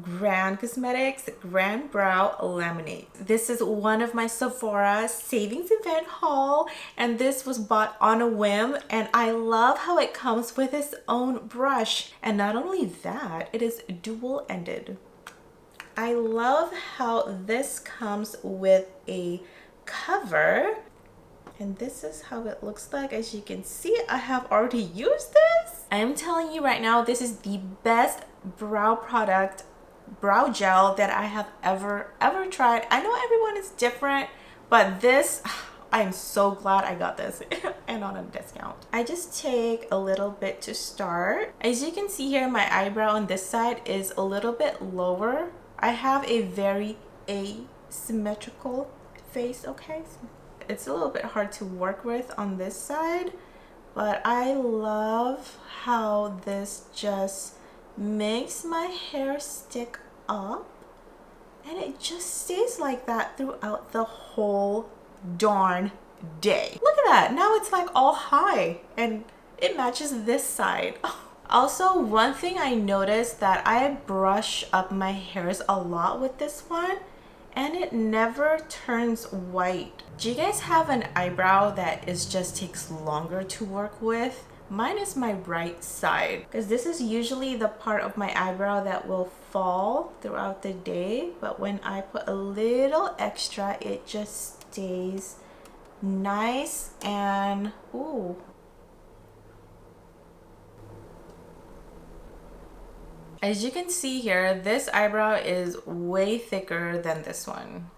Grande Cosmetics Grande Brow Laminate. This is one of my Sephora savings event haul, and this was bought on a whim, and I love how it comes with its own brush. And not only that, it is dual-ended. I love how this comes with a cover, and this is how it looks like. As you can see, I have already used this. I am telling you right now, this is the best brow product, brow gel that I have ever tried. I know everyone is different, but this, I am so glad I got this and on a discount. I just take a little bit to start. As you can see here, my eyebrow on this side is a little bit lower. I have a very asymmetrical face, okay? It's a little bit hard to work with on this side, but I love how this just makes my hair stick up, and it just stays like that throughout the whole darn day. Look at that, now it's like all high and it matches this side. Also, one thing I noticed that I brush up my hairs a lot with this one, and it never turns white. Do you guys have an eyebrow that just takes longer to work with? Mine is my right side, because this is usually the part of my eyebrow that will fall throughout the day, but when I put a little extra, it just stays nice and ooh. As you can see here, this eyebrow is way thicker than this one.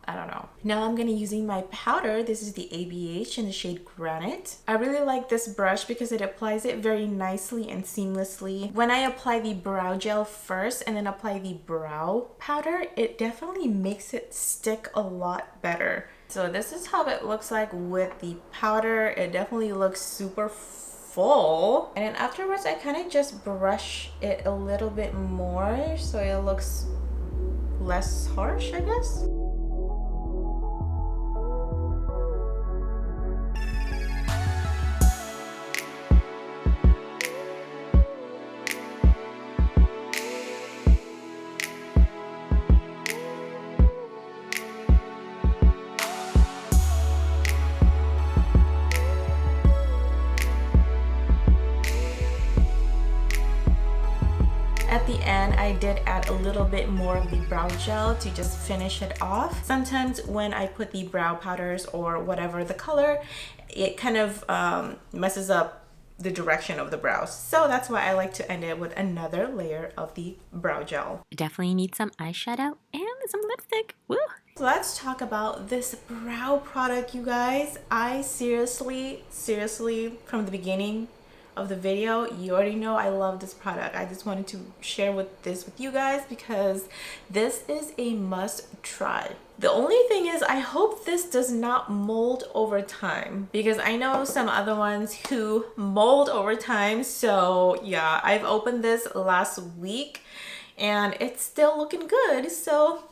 I don't know. Now I'm gonna using my powder. This is the ABH in the shade Granite. I really like this brush because it applies it very nicely and seamlessly. When I apply the brow gel first and then apply the brow powder, it definitely makes it stick a lot better. So this is how it looks like with the powder. It definitely looks super full. And then afterwards, I kind of just brush it a little bit more so it looks less harsh, I guess. At the end, I did add a little bit more of the brow gel to just finish it off. Sometimes when I put the brow powders or whatever the color, it kind of messes up the direction of the brows. So that's why I like to end it with another layer of the brow gel. Definitely need some eyeshadow and some lipstick. Woo! So let's talk about this brow product, you guys. I seriously, from the beginning of the video, you already know I love this product. I just wanted to share this with you guys because this is a must try. The only thing is, I hope this does not mold over time, because I know some other ones who mold over time. So yeah, I've opened this last week and it's still looking good, so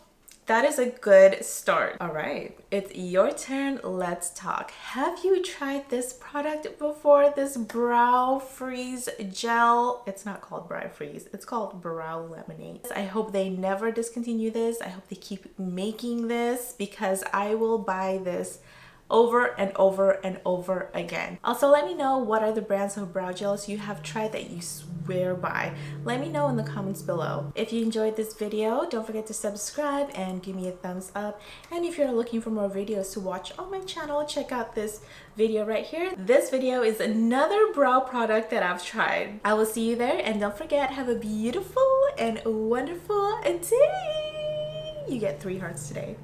that is a good start. All right, it's your turn. Let's talk. Have you tried this product before? This brow freeze gel. It's not called brow freeze, it's called brow laminate. I hope they never discontinue this. I hope they keep making this, because I will buy this over and over and over again. Also, let me know what are the brands of brow gels you have tried that you swear by. Let me know in the comments below. If you enjoyed this video, don't forget to subscribe and give me a thumbs up. And if you're looking for more videos to watch on my channel, check out this video right here. This video is another brow product that I've tried. I will see you there, and don't forget, have a beautiful and wonderful day. You get 3 hearts today.